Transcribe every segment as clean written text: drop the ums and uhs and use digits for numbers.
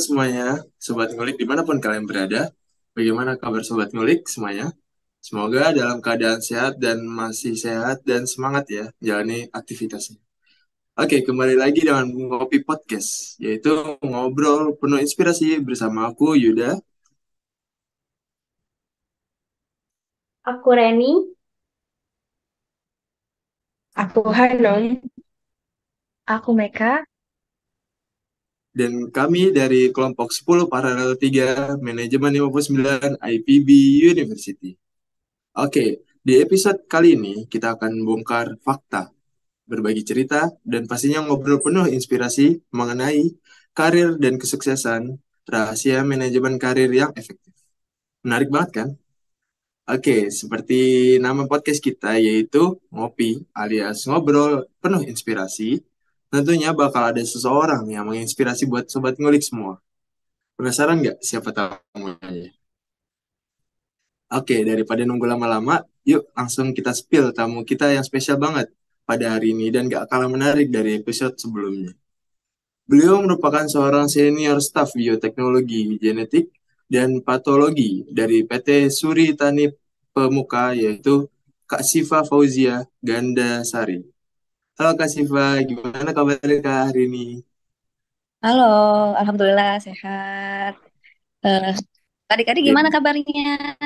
semuanya, Sobat Ngulik dimanapun kalian berada. Bagaimana kabar Sobat Ngulik semuanya? Semoga dalam keadaan sehat dan masih sehat dan semangat ya jalani aktivitasnya. Oke, kembali lagi dengan Ngopi Podcast, yaitu ngobrol penuh inspirasi bersama aku Yuda. Aku Reni. Aku Hanum. Aku Meka. Dan kami dari kelompok 10 Paralel 3 Manajemen 59 IPB University. Oke, di episode kali ini kita akan bongkar fakta, berbagi cerita, dan pastinya ngobrol penuh inspirasi mengenai karir dan kesuksesan, rahasia manajemen karir yang efektif. Menarik banget kan? Oke, seperti nama podcast kita yaitu Ngopi alias Ngobrol Penuh Inspirasi. Tentunya bakal ada seseorang yang menginspirasi buat sobat ngulik semua. Penasaran nggak siapa tamunya? Oke, daripada nunggu lama-lama, yuk langsung kita spill tamu kita yang spesial banget pada hari ini dan gak kalah menarik dari episode sebelumnya. Beliau merupakan seorang senior staf bioteknologi genetik dan patologi dari PT Suri Tani Pemuka, yaitu Kak Siva Fauzia Gandasari. Halo Kak Siva, gimana kabarnya Kak hari ini? Halo, Alhamdulillah sehat. Eh, Adik-adik Oke, gimana kabarnya?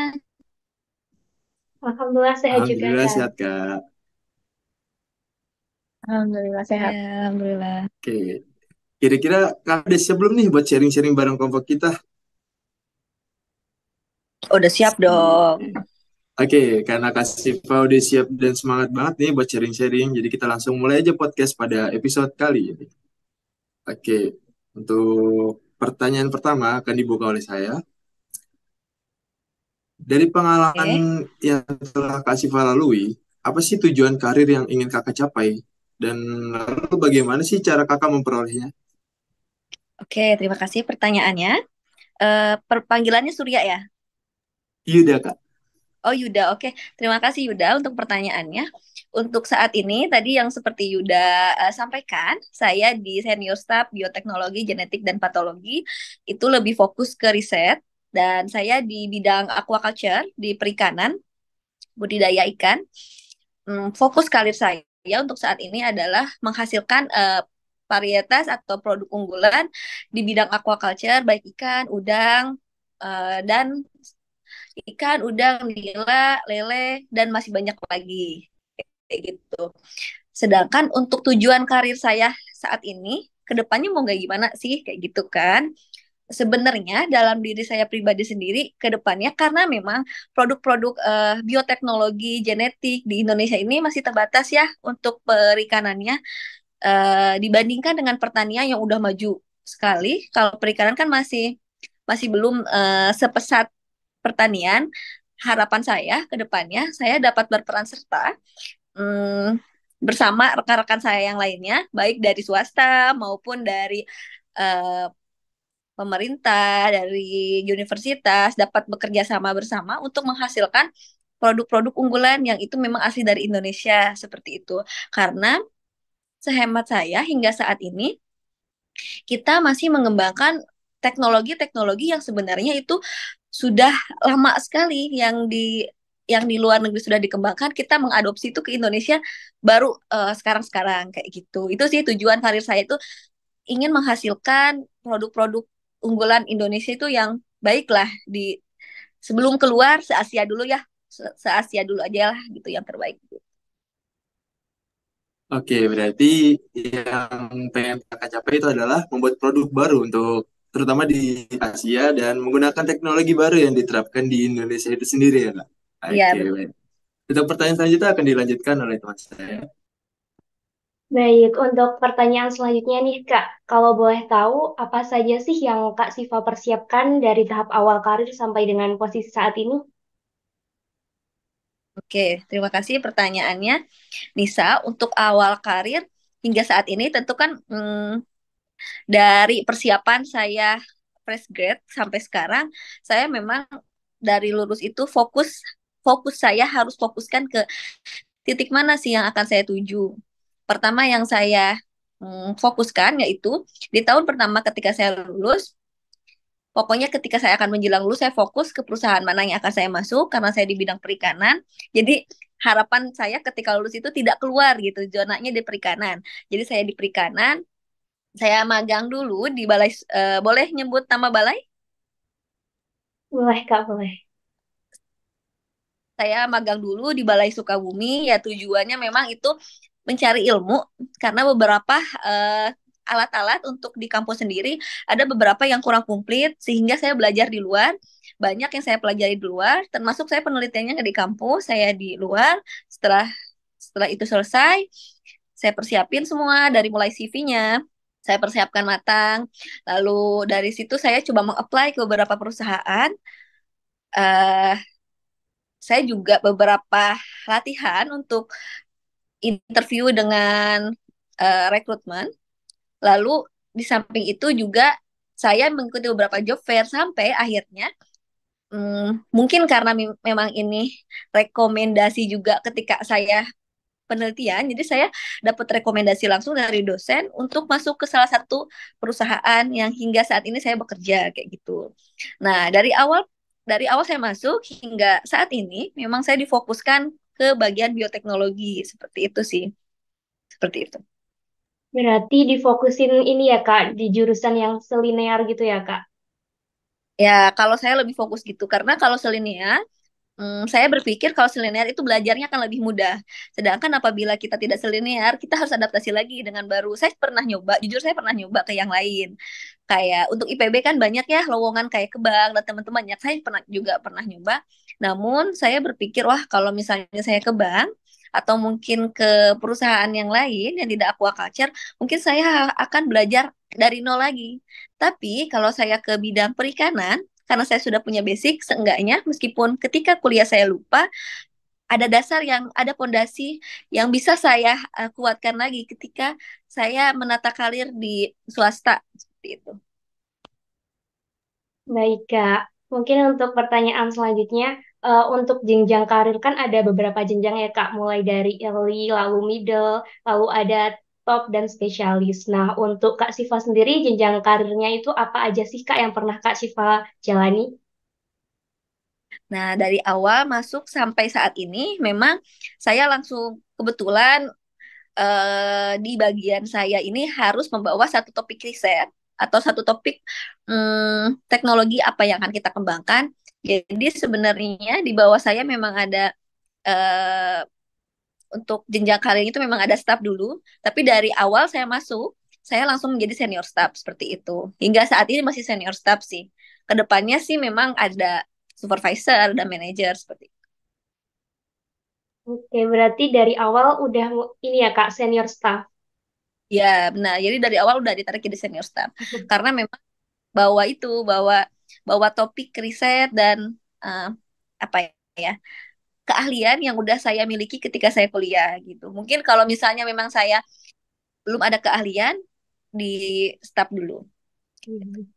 Alhamdulillah sehat juga, Alhamdulillah Kak. sehat Kak. Alhamdulillah Ya, sehat. Alhamdulillah. Oke, kira-kira Kak udah siap belum nih buat sharing-sharing bareng kelompok kita? Udah siap dong. Oke, karena Kak Siva udah siap dan semangat banget nih buat sharing-sharing, jadi kita langsung mulai aja podcast pada episode kali ini. Oke, untuk pertanyaan pertama akan dibuka oleh saya. Dari pengalaman Oke. yang telah Kak Siva lalui, apa sih tujuan karir yang ingin Kakak capai? Dan lalu bagaimana sih cara Kakak memperolehnya? Oke, terima kasih pertanyaannya. Perpanggilannya Surya ya? Yuda, Kak. Oh Yuda, oke. Terima kasih Yuda untuk pertanyaannya. Untuk saat ini, tadi yang seperti Yuda sampaikan, saya di Senior Staff Bioteknologi, Genetik, dan Patologi itu lebih fokus ke riset. Dan saya di bidang aquaculture, di perikanan, budidaya ikan. Fokus karir saya untuk saat ini adalah menghasilkan varietas atau produk unggulan di bidang aquaculture, baik ikan, udang, dan ikan, udang, nila, lele, dan masih banyak lagi. Kayak gitu. Sedangkan untuk tujuan karir saya saat ini, kedepannya mau kayak gimana sih? Kayak gitu kan. Sebenarnya dalam diri saya pribadi sendiri ke depannya karena memang produk-produk bioteknologi genetik di Indonesia ini masih terbatas ya untuk perikanannya dibandingkan dengan pertanian yang udah maju sekali. Kalau perikanan kan masih masih belum sepesat pertanian. Harapan saya ke depannya saya dapat berperan serta mm, bersama rekan-rekan saya yang lainnya, baik dari swasta maupun dari eh, pemerintah, dari universitas dapat bekerja sama bersama untuk menghasilkan produk-produk unggulan yang itu memang asli dari Indonesia seperti itu. Karena sehemat saya hingga saat ini kita masih mengembangkan teknologi-teknologi yang sebenarnya itu sudah lama sekali yang di luar negeri sudah dikembangkan, kita mengadopsi itu ke Indonesia baru sekarang-sekarang kayak gitu. Itu sih tujuan karir saya itu ingin menghasilkan produk-produk unggulan Indonesia itu yang baik lah di sebelum keluar se-Asia dulu ya, se-Asia dulu aja lah gitu yang terbaik. Oke, berarti yang pengen Kakak capai itu adalah membuat produk baru untuk terutama di Asia dan menggunakan teknologi baru yang diterapkan di Indonesia itu sendiri ya, Kak? Iya Oke, betul. baik. Untuk pertanyaan selanjutnya akan dilanjutkan oleh teman saya. Baik, untuk pertanyaan selanjutnya nih, Kak. Kalau boleh tahu, apa saja sih yang Kak Siva persiapkan dari tahap awal karir sampai dengan posisi saat ini? Oke, terima kasih pertanyaannya. Nisa, untuk awal karir hingga saat ini tentu kan dari persiapan saya fresh grade sampai sekarang, saya memang dari lulus itu fokus fokus saya harus fokuskan ke titik mana sih yang akan saya tuju. Pertama yang saya fokuskan yaitu di tahun pertama ketika saya lulus, pokoknya ketika saya akan menjelang lulus, saya fokus ke perusahaan mana yang akan saya masuk, karena saya di bidang perikanan. Jadi harapan saya ketika lulus itu tidak keluar gitu, zonanya di perikanan. Jadi saya di perikanan, saya magang dulu di balai, boleh nyebut nama balai? Boleh, Kak, boleh. Saya magang dulu di Balai Sukabumi, ya tujuannya memang itu mencari ilmu, karena beberapa eh, alat-alat untuk di kampus sendiri ada beberapa yang kurang komplit, sehingga saya belajar di luar. Banyak yang saya pelajari di luar, termasuk saya penelitiannya nggak di kampus, saya di luar. Setelah setelah itu selesai, saya persiapin semua dari mulai CV-nya, saya persiapkan matang. Lalu dari situ saya coba meng-apply ke beberapa perusahaan. eh saya juga beberapa latihan untuk interview dengan rekrutmen. Lalu di samping itu juga saya mengikuti beberapa job fair sampai akhirnya mungkin karena memang ini rekomendasi juga ketika saya penelitian, jadi saya dapat rekomendasi langsung dari dosen untuk masuk ke salah satu perusahaan yang hingga saat ini saya bekerja kayak gitu. Nah, dari awal saya masuk hingga saat ini memang saya difokuskan ke bagian bioteknologi seperti itu sih. Seperti itu. Berarti difokusin ini ya, Kak, di jurusan yang selinear gitu ya, Kak? Ya, kalau saya lebih fokus gitu karena kalau selinear saya berpikir kalau selinear itu belajarnya akan lebih mudah. Sedangkan apabila kita tidak selinear, kita harus adaptasi lagi dengan baru. Saya pernah nyoba, jujur saya pernah nyoba ke yang lain. Kayak untuk IPB kan banyak ya lowongan kayak ke bank dan teman-teman banyak. Saya pernah nyoba. Namun saya berpikir, wah kalau misalnya saya ke bank atau mungkin ke perusahaan yang lain yang tidak aquaculture, mungkin saya akan belajar dari nol lagi. Tapi kalau saya ke bidang perikanan, karena saya sudah punya basic, seenggaknya meskipun ketika kuliah saya lupa, ada dasar yang ada pondasi yang bisa saya kuatkan lagi ketika saya menata karir di swasta seperti itu. Baik, Kak. Mungkin untuk pertanyaan selanjutnya, untuk jenjang karir kan ada beberapa jenjang ya, Kak. Mulai dari early, lalu middle, lalu ada top dan spesialis. Nah, untuk Kak Siva sendiri, jenjang karirnya itu apa aja sih, Kak, yang pernah Kak Siva jalani? Nah, dari awal masuk sampai saat ini memang saya langsung kebetulan di bagian saya ini harus membawa satu topik riset atau satu topik teknologi apa yang akan kita kembangkan. Jadi sebenarnya di bawah saya memang ada eh, untuk jenjang karir itu memang ada staff dulu, tapi dari awal saya masuk, saya langsung menjadi senior staff seperti itu. Hingga saat ini masih senior staff sih. Kedepannya sih memang ada supervisor dan manager seperti itu. Oke, berarti dari awal udah ini ya, Kak, senior staff. Ya, benar. Jadi dari awal udah ditarik jadi senior staff. Karena memang bawa itu, bawa bawa topik riset dan eh, apa ya, keahlian yang udah saya miliki ketika saya kuliah gitu. Mungkin kalau misalnya memang saya belum ada keahlian di stop dulu. Mhm.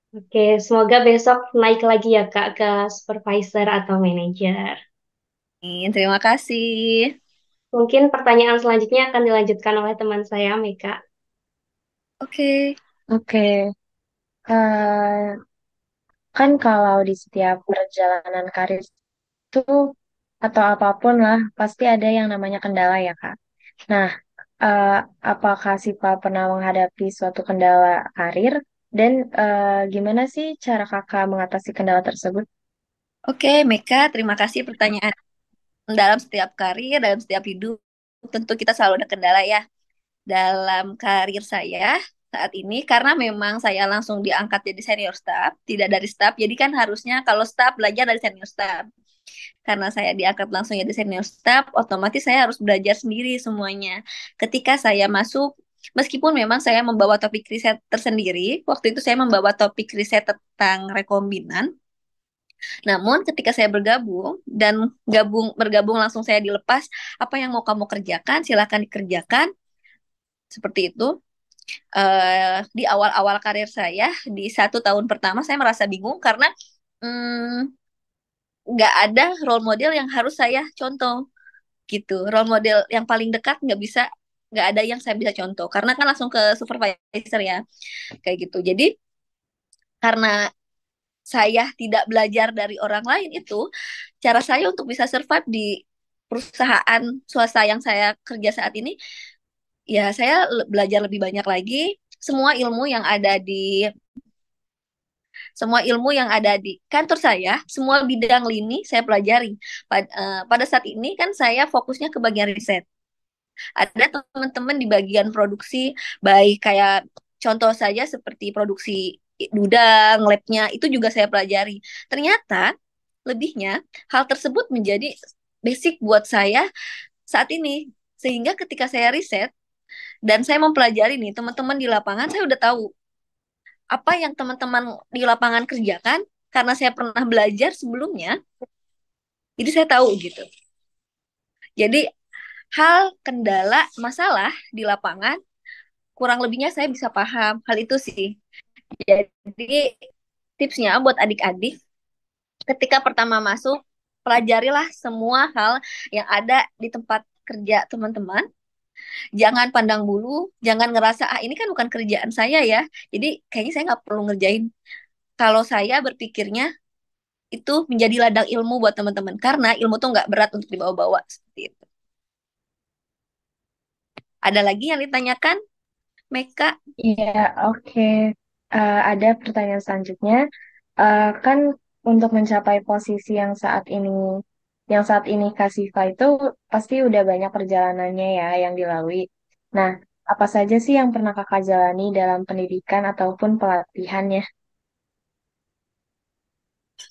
Oke, semoga besok naik lagi ya, Kak, ke supervisor atau manager. Terima kasih. Mungkin pertanyaan selanjutnya akan dilanjutkan oleh teman saya, Meka. Oke. Oke, eh, kan kalau di setiap perjalanan karir itu atau apapun lah, pasti ada yang namanya kendala ya, Kak. Nah, eh, apakah Siva pernah menghadapi suatu kendala karir dan gimana sih cara Kakak mengatasi kendala tersebut? Oke, Meka, terima kasih pertanyaan. Dalam setiap karir, dalam setiap hidup, tentu kita selalu ada kendala ya. Dalam karir saya saat ini, karena memang saya langsung diangkat jadi senior staff, tidak dari staff, jadi kan harusnya kalau staff belajar dari senior staff. Karena saya diangkat langsung jadi senior staff, otomatis saya harus belajar sendiri semuanya. Ketika saya masuk, meskipun memang saya membawa topik riset tersendiri, waktu itu saya membawa topik riset tentang rekombinan, namun ketika saya bergabung dan bergabung langsung saya dilepas, apa yang mau kamu kerjakan, silakan dikerjakan, seperti itu. Di awal-awal karir saya, di 1 tahun pertama saya merasa bingung karena mm, nggak ada role model yang harus saya contoh gitu. Role model yang paling dekat nggak ada yang saya bisa contoh karena kan langsung ke supervisor ya kayak gitu. Jadi karena saya tidak belajar dari orang lain itu cara saya untuk bisa survive di perusahaan swasta yang saya kerja saat ini, ya saya belajar lebih banyak lagi. Semua ilmu yang ada di semua ilmu yang ada di kantor saya, semua bidang lini saya pelajari. Pada saat ini kan saya fokusnya ke bagian riset. Ada teman-teman di bagian produksi, baik kayak contoh saja seperti produksi gudang, labnya, itu juga saya pelajari. Ternyata lebihnya hal tersebut menjadi basic buat saya saat ini. Sehingga ketika saya riset dan saya mempelajari nih teman-teman di lapangan, saya udah tahu apa yang teman-teman di lapangan kerjakan karena saya pernah belajar sebelumnya. Jadi saya tahu gitu. Jadi hal kendala masalah di lapangan kurang lebihnya saya bisa paham hal itu sih. Jadi tipsnya buat adik-adik ketika pertama masuk pelajarilah semua hal yang ada di tempat kerja teman-teman. Jangan pandang bulu, jangan ngerasa ah ini kan bukan kerjaan saya ya. Jadi kayaknya saya nggak perlu ngerjain. Kalau saya berpikirnya itu menjadi ladang ilmu buat teman-teman karena ilmu tuh nggak berat untuk dibawa-bawa seperti itu. Ada lagi yang ditanyakan, Meka? Iya, oke. Ada pertanyaan selanjutnya. Kan untuk mencapai posisi yang saat ini Kak Siva itu pasti udah banyak perjalanannya ya yang dilalui. Nah, apa saja sih yang pernah Kakak jalani dalam pendidikan ataupun pelatihannya?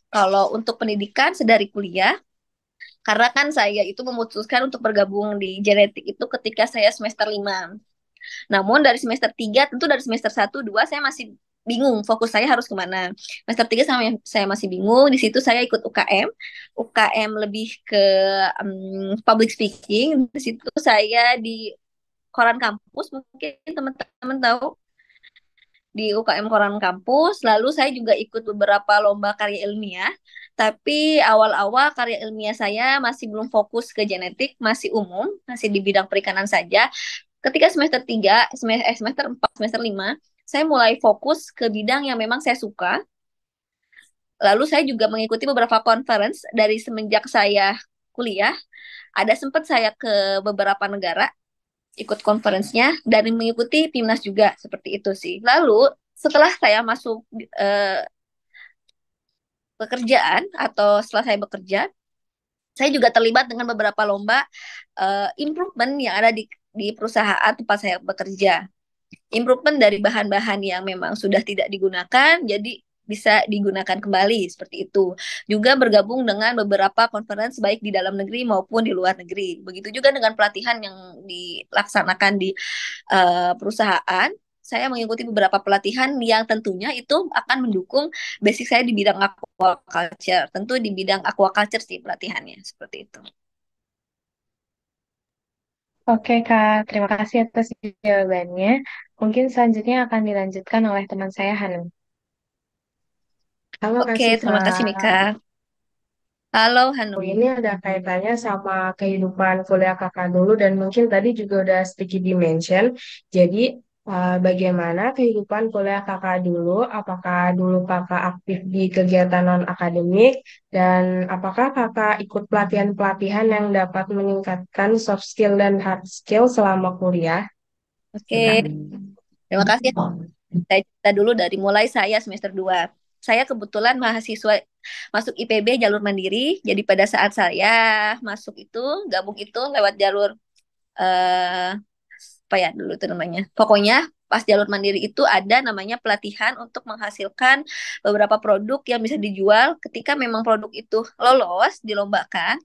Kalau untuk pendidikan sedari kuliah, karena kan saya itu memutuskan untuk bergabung di genetik itu ketika saya semester 5. Namun dari semester 3, tentu dari semester 1, 2 saya masih bingung fokus saya harus kemana. Semester 3 saya masih bingung, di situ saya ikut UKM. UKM lebih ke public speaking, di situ saya di koran kampus, mungkin teman-teman tahu di UKM Koran Kampus. Lalu saya juga ikut beberapa lomba karya ilmiah. Tapi awal-awal karya ilmiah saya masih belum fokus ke genetik, masih umum, masih di bidang perikanan saja. Ketika semester 3, semester 4, semester 5, saya mulai fokus ke bidang yang memang saya suka. Lalu saya juga mengikuti beberapa conference dari semenjak saya kuliah. Ada sempat saya ke beberapa negara ikut konferensinya dan mengikuti timnas juga seperti itu sih. Lalu setelah saya masuk pekerjaan atau setelah saya bekerja, saya juga terlibat dengan beberapa lomba improvement yang ada di perusahaan tempat saya bekerja. Improvement dari bahan-bahan yang memang sudah tidak digunakan, jadi bisa digunakan kembali seperti itu. Juga bergabung dengan beberapa konferensi baik di dalam negeri maupun di luar negeri. Begitu juga dengan pelatihan yang dilaksanakan di perusahaan. Saya mengikuti beberapa pelatihan yang tentunya itu akan mendukung basic saya di bidang aquaculture. Tentu di bidang aquaculture sih pelatihannya seperti itu. Oke Kak, terima kasih atas jawabannya. Mungkin selanjutnya akan dilanjutkan oleh teman saya Hanum. Halo Kak Oke, Siva. terima kasih Mika. Halo Hanum. Ini ada kaitannya sama kehidupan kuliah kakak dulu dan mungkin tadi juga udah sedikit dimention. Jadi bagaimana kehidupan kuliah kakak dulu? Apakah dulu kakak aktif di kegiatan non-akademik dan apakah kakak ikut pelatihan-pelatihan yang dapat meningkatkan soft skill dan hard skill selama kuliah? Oke, terima kasih. Saya cerita dulu dari mulai saya semester 2. Saya kebetulan mahasiswa masuk IPB jalur mandiri. Jadi pada saat saya masuk itu, gabung itu lewat jalur eh apa ya dulu itu namanya. Pokoknya pas jalur mandiri itu ada namanya pelatihan untuk menghasilkan beberapa produk yang bisa dijual ketika memang produk itu lolos dilombakan,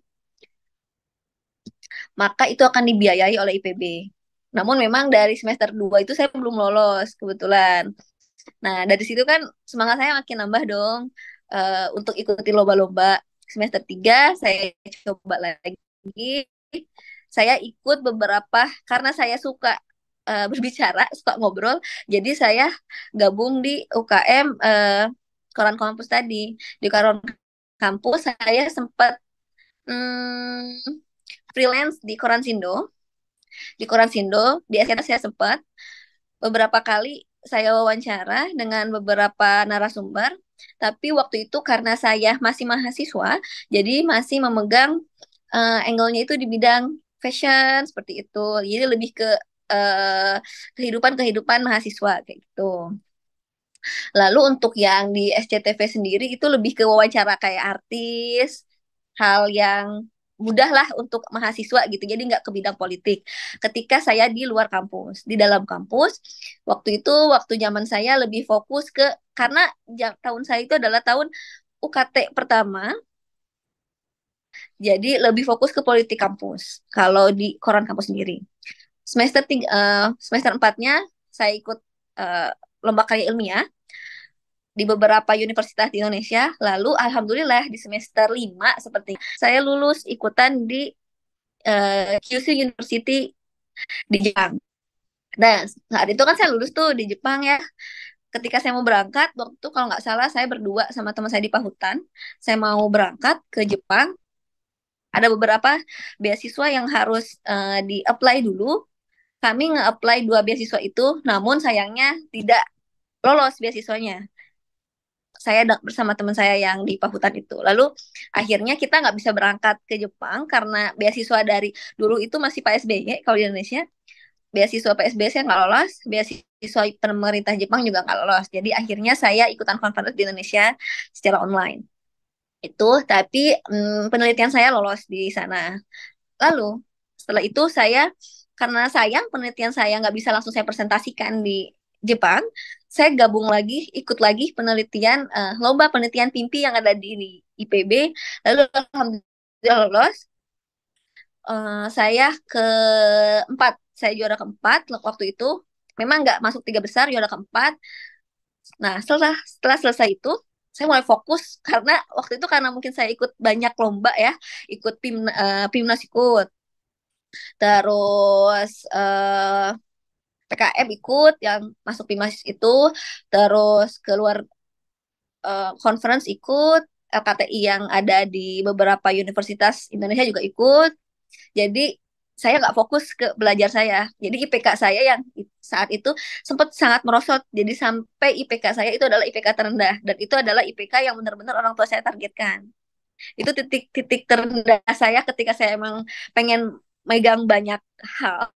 maka itu akan dibiayai oleh IPB. Namun memang dari semester 2 itu saya belum lolos kebetulan. Nah, dari situ kan semangat saya makin nambah dong untuk ikuti lomba-lomba. Semester 3 saya coba lagi. Saya ikut beberapa karena saya suka berbicara, suka ngobrol. Jadi saya gabung di UKM Koran Kampus tadi. Di Koran Kampus saya sempat freelance di Koran Sindo. Di Koran Sindo, di SKT saya sempat beberapa kali saya wawancara dengan beberapa narasumber, tapi waktu itu karena saya masih mahasiswa, jadi masih memegang angle-nya itu di bidang fashion seperti itu. Jadi lebih ke kehidupan-kehidupan mahasiswa kayak gitu. Lalu untuk yang di SCTV sendiri itu lebih ke wawancara kayak artis, hal yang mudah lah untuk mahasiswa gitu. Jadi nggak ke bidang politik. Ketika saya di luar kampus, di dalam kampus, waktu itu waktu zaman saya lebih fokus ke karena tahun saya itu adalah tahun UKT pertama, jadi lebih fokus ke politik kampus. Kalau di koran kampus sendiri. Semester 4-nya saya ikut eh, lomba karya ilmiah di beberapa universitas di Indonesia. Lalu alhamdulillah di semester 5 seperti saya lulus ikutan di QC University di Jepang. Nah, saat itu kan saya lulus tuh di Jepang ya. Ketika saya mau berangkat, waktu itu kalau nggak salah saya berdua sama teman saya di Pahutan. Saya mau berangkat ke Jepang. Ada beberapa beasiswa yang harus di-apply dulu. Kami nge-apply 2 beasiswa itu, namun sayangnya tidak lolos beasiswanya. Saya bersama teman saya yang di Pahutan itu. Lalu akhirnya kita nggak bisa berangkat ke Jepang karena beasiswa dari dulu itu masih PSBY kalau di Indonesia. Beasiswa PSBY saya nggak lolos, beasiswa pemerintah Jepang juga nggak lolos. Jadi akhirnya saya ikutan conference di Indonesia secara online. Itu, tapi penelitian saya lolos di sana. Lalu setelah itu saya karena sayang penelitian saya nggak bisa langsung saya presentasikan di Jepang, saya gabung lagi, ikut lagi penelitian lomba penelitian PIMPI yang ada di IPB. Lalu alhamdulillah lolos. Saya keempat, saya juara keempat waktu itu. Memang nggak masuk 3 besar, juara keempat. Nah, setelah selesai itu, saya mulai fokus karena waktu itu karena mungkin saya ikut banyak lomba ya, ikut Pimnas ikut, terus PKM ikut yang masuk Pimnas itu, terus keluar conference ikut, LKTI yang ada di beberapa universitas Indonesia juga ikut. Jadi saya nggak fokus ke belajar saya. Jadi IPK saya yang saat itu sempat sangat merosot. Jadi sampai IPK saya itu adalah IPK terendah dan itu adalah IPK yang benar-benar orang tua saya targetkan. Itu titik-titik terendah saya ketika saya emang pengen megang banyak hal.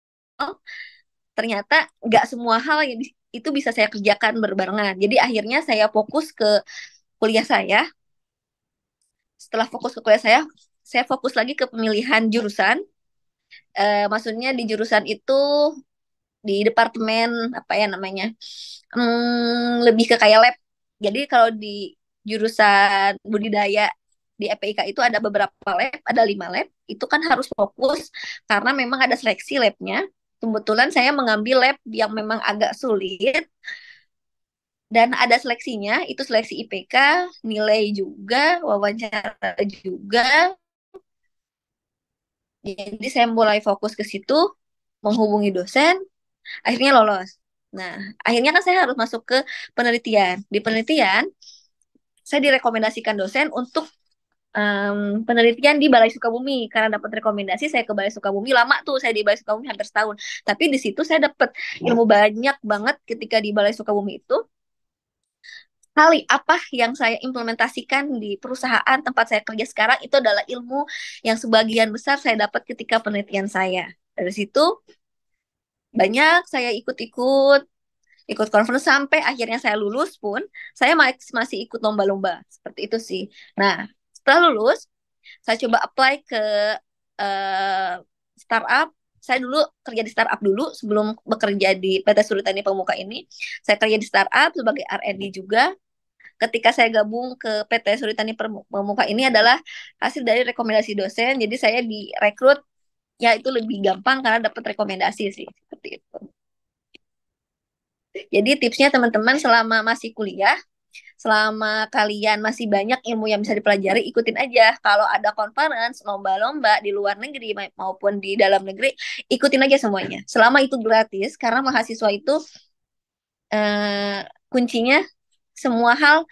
Ternyata nggak semua hal yang itu bisa saya kerjakan berbarengan. Jadi akhirnya saya fokus ke kuliah saya. Setelah fokus ke kuliah saya fokus lagi ke pemilihan jurusan. Maksudnya di jurusan itu di departemen apa ya namanya, lebih ke kayak lab. Jadi kalau di jurusan budidaya di EPIK itu ada beberapa lab, ada 5 lab. Itu kan harus fokus karena memang ada seleksi labnya. Kebetulan saya mengambil lab yang memang agak sulit dan ada seleksinya. Itu seleksi IPK, nilai juga, wawancara juga. Jadi saya mulai fokus ke situ, menghubungi dosen, akhirnya lolos. Nah, akhirnya kan saya harus masuk ke penelitian. Di penelitian, saya direkomendasikan dosen untuk penelitian di Balai Sukabumi. Karena dapat rekomendasi, saya ke Balai Sukabumi. Lama tuh saya di Balai Sukabumi hampir setahun. Tapi di situ saya dapat ilmu banyak banget ketika di Balai Sukabumi itu. Kali apa yang saya implementasikan di perusahaan tempat saya kerja sekarang itu adalah ilmu yang sebagian besar saya dapat ketika penelitian saya. Dari situ banyak saya ikut-ikut ikut conference sampai akhirnya saya lulus pun saya masih ikut lomba-lomba seperti itu sih. Nah, setelah lulus saya coba apply ke eh, startup. Saya dulu kerja di startup dulu sebelum bekerja di PT Suritani Pemuka ini. Saya kerja di startup sebagai R&D juga. Ketika saya gabung ke PT Suritani Pemuka ini adalah hasil dari rekomendasi dosen. Jadi saya direkrut, ya itu lebih gampang karena dapat rekomendasi sih seperti itu. Jadi tipsnya teman-teman selama masih kuliah, selama kalian masih banyak ilmu yang bisa dipelajari, ikutin aja. Kalau ada conference, lomba-lomba di luar negeri maupun di dalam negeri, ikutin aja semuanya. Selama itu gratis, karena mahasiswa itu kuncinya semua hal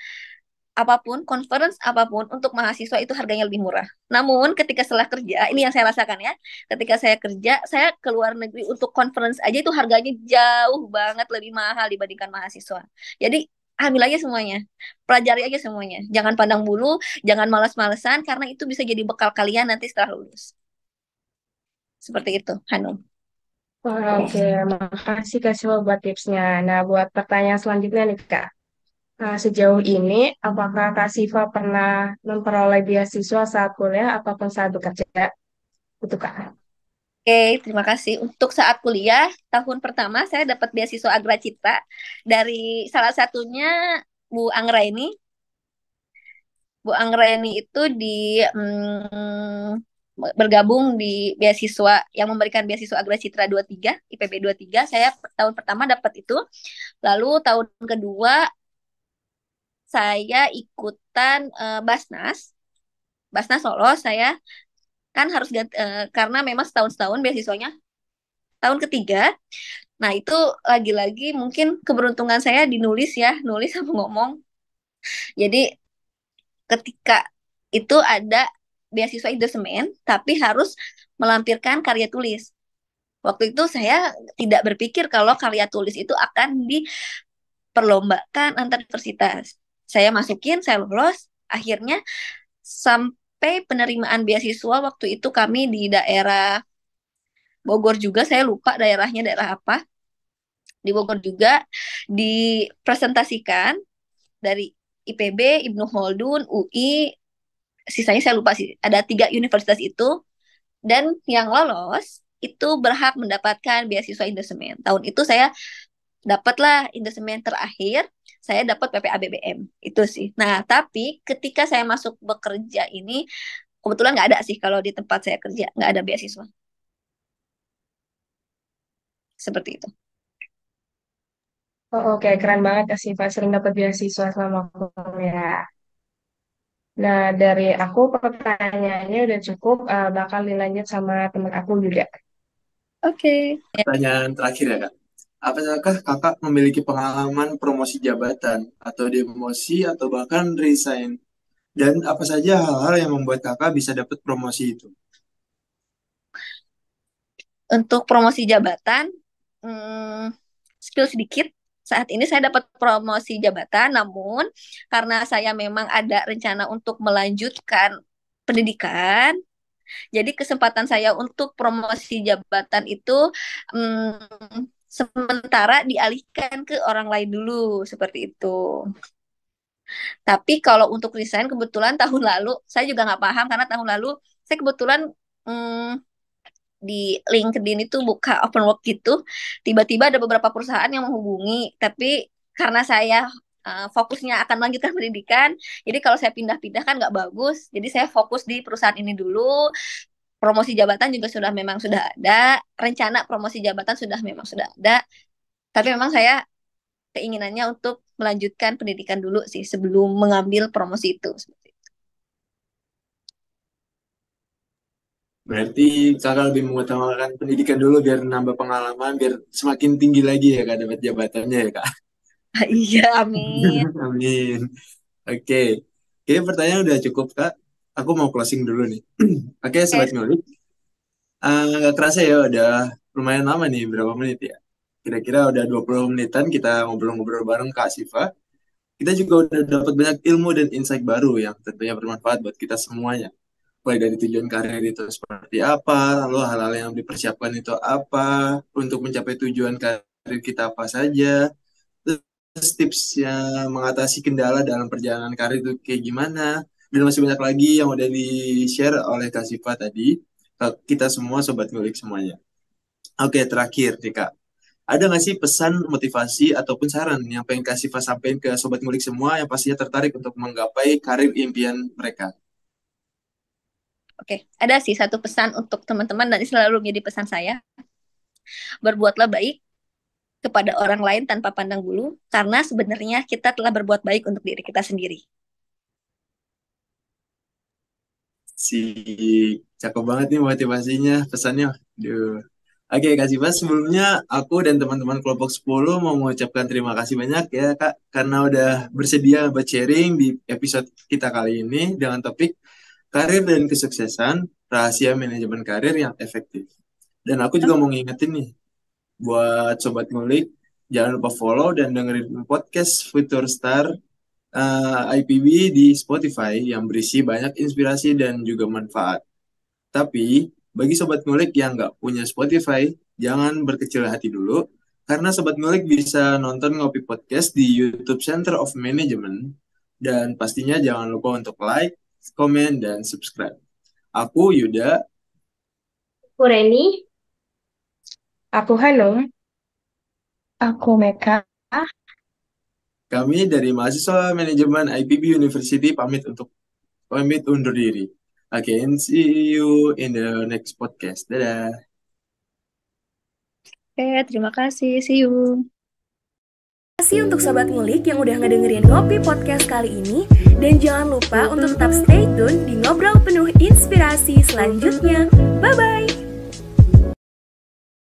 apapun, conference apapun untuk mahasiswa itu harganya lebih murah. Namun ketika setelah kerja, ini yang saya rasakan ya, ketika saya kerja, saya ke luar negeri untuk conference aja itu harganya jauh banget lebih mahal dibandingkan mahasiswa. Jadi ambil aja semuanya, pelajari aja semuanya. Jangan pandang bulu, jangan malas-malesan, karena itu bisa jadi bekal kalian nanti setelah lulus. Seperti itu, Hanum. Wah, oke, makasih Kak Siva buat tipsnya. Nah, buat pertanyaan selanjutnya nih Kak. Nah, sejauh ini, apakah Kak Siva pernah memperoleh beasiswa saat kuliah ataupun saat bekerja? Itu Kak. Oke, terima kasih. Untuk saat kuliah, tahun pertama saya dapat beasiswa Agra Citra dari salah satunya Bu Anggraini. Bu Anggraini itu bergabung di beasiswa yang memberikan beasiswa Agra Citra 23, IPB 23. Saya tahun pertama dapat itu. Lalu tahun kedua saya ikutan Basnas. Basnas lolos saya kan harus ganti, karena memang setahun-setahun beasiswanya. Tahun ketiga, nah itu lagi-lagi mungkin keberuntungan saya di nulis ya, nulis sama ngomong. Jadi ketika itu ada beasiswa indosemen, tapi harus melampirkan karya tulis. Waktu itu saya tidak berpikir kalau karya tulis itu akan diperlombakan antar universitas. Saya masukin, saya lolos, akhirnya sampai penerimaan beasiswa waktu itu kami di daerah Bogor juga, saya lupa daerahnya daerah apa. Di Bogor juga dipresentasikan dari IPB, Ibnu Khaldun, UI, sisanya saya lupa sih. Ada 3 universitas itu dan yang lolos itu berhak mendapatkan beasiswa indosemen. Tahun itu saya dapatlah indosemen terakhir, saya dapat PPA BBM itu sih. Nah, tapi ketika saya masuk bekerja ini kebetulan nggak ada sih kalau di tempat saya kerja nggak ada beasiswa seperti itu. Oh, oke, keren banget Kak Siva sering dapat beasiswa selama kuliah. Nah, dari aku pertanyaannya udah cukup, bakal dilanjut sama teman aku juga. Oke. Pertanyaan terakhir ya, Kak. Apakah kakak memiliki pengalaman promosi jabatan atau demosi atau bahkan resign? Dan apa saja hal-hal yang membuat kakak bisa dapat promosi itu? Untuk promosi jabatan, hmm, skill sedikit. Saat ini saya dapat promosi jabatan, namun karena saya memang ada rencana untuk melanjutkan pendidikan, jadi kesempatan saya untuk promosi jabatan itu sementara dialihkan ke orang lain dulu, seperti itu. Tapi kalau untuk resign kebetulan tahun lalu, saya juga nggak paham karena tahun lalu saya kebetulan hmm, di LinkedIn itu buka open work gitu, tiba-tiba ada beberapa perusahaan yang menghubungi, tapi karena saya fokusnya akan melanjutkan pendidikan, jadi kalau saya pindah-pindah kan nggak bagus, jadi saya fokus di perusahaan ini dulu, promosi jabatan juga sudah memang sudah ada, rencana promosi jabatan sudah memang sudah ada, tapi memang saya keinginannya untuk melanjutkan pendidikan dulu sih sebelum mengambil promosi itu. Berarti kakak lebih mengutamakan pendidikan dulu biar nambah pengalaman, biar semakin tinggi lagi ya kak dapat jabatannya ya kak. Iya, amin. Amin. Oke. Oke, pertanyaan udah cukup kak. Aku mau closing dulu nih. Oke, sobat Oke, ngulik. Nggak kerasa ya udah lumayan lama nih, berapa menit ya? Kira-kira udah 20 menitan kita ngobrol-ngobrol bareng Kak Siva. Kita juga udah dapat banyak ilmu dan insight baru yang tentunya bermanfaat buat kita semuanya. Mulai dari tujuan karir itu seperti apa, lalu hal-hal yang dipersiapkan itu apa, untuk mencapai tujuan karir kita apa saja, terus tipsnya mengatasi kendala dalam perjalanan karir itu kayak gimana, dan masih banyak lagi yang udah di-share oleh Kak Siva tadi, ke kita semua Sobat Ngulik semuanya. Oke, terakhir nih Kak. Ada nggak sih pesan motivasi ataupun saran yang pengen Kak Siva sampaikan ke Sobat Ngulik semua yang pastinya tertarik untuk menggapai karir impian mereka? oke. Ada sih satu pesan untuk teman-teman dan ini selalu menjadi pesan saya. Berbuatlah baik kepada orang lain tanpa pandang bulu, karena sebenarnya kita telah berbuat baik untuk diri kita sendiri. Si cakep banget nih motivasinya, pesannya. Duh. Oke, Kak Siva, sebelumnya aku dan teman-teman kelompok 10 mau mengucapkan terima kasih banyak ya, Kak, karena udah bersedia buat sharing di episode kita kali ini dengan topik karir dan kesuksesan, rahasia manajemen karir yang efektif. Dan aku juga mau ngingetin nih, buat Sobat Ngulik, jangan lupa follow dan dengerin podcast Future Star IPB di Spotify yang berisi banyak inspirasi dan juga manfaat. Tapi, bagi Sobat Ngulik yang nggak punya Spotify, jangan berkecil hati dulu, karena Sobat Ngulik bisa nonton Ngopi Podcast di YouTube Center of Management, dan pastinya jangan lupa untuk like, komen, dan subscribe. Aku Yuda, Aku Reni. Aku Hanum. Aku Meka. kami dari mahasiswa manajemen IPB University pamit undur diri. Oke, and see you in the next podcast. Dadah. Oke, terima kasih. See you. Terima kasih untuk Sobat Ngulik yang udah ngedengerin Ngopi Podcast kali ini. Dan jangan lupa untuk tetap stay tune di ngobrol penuh inspirasi selanjutnya. Bye-bye!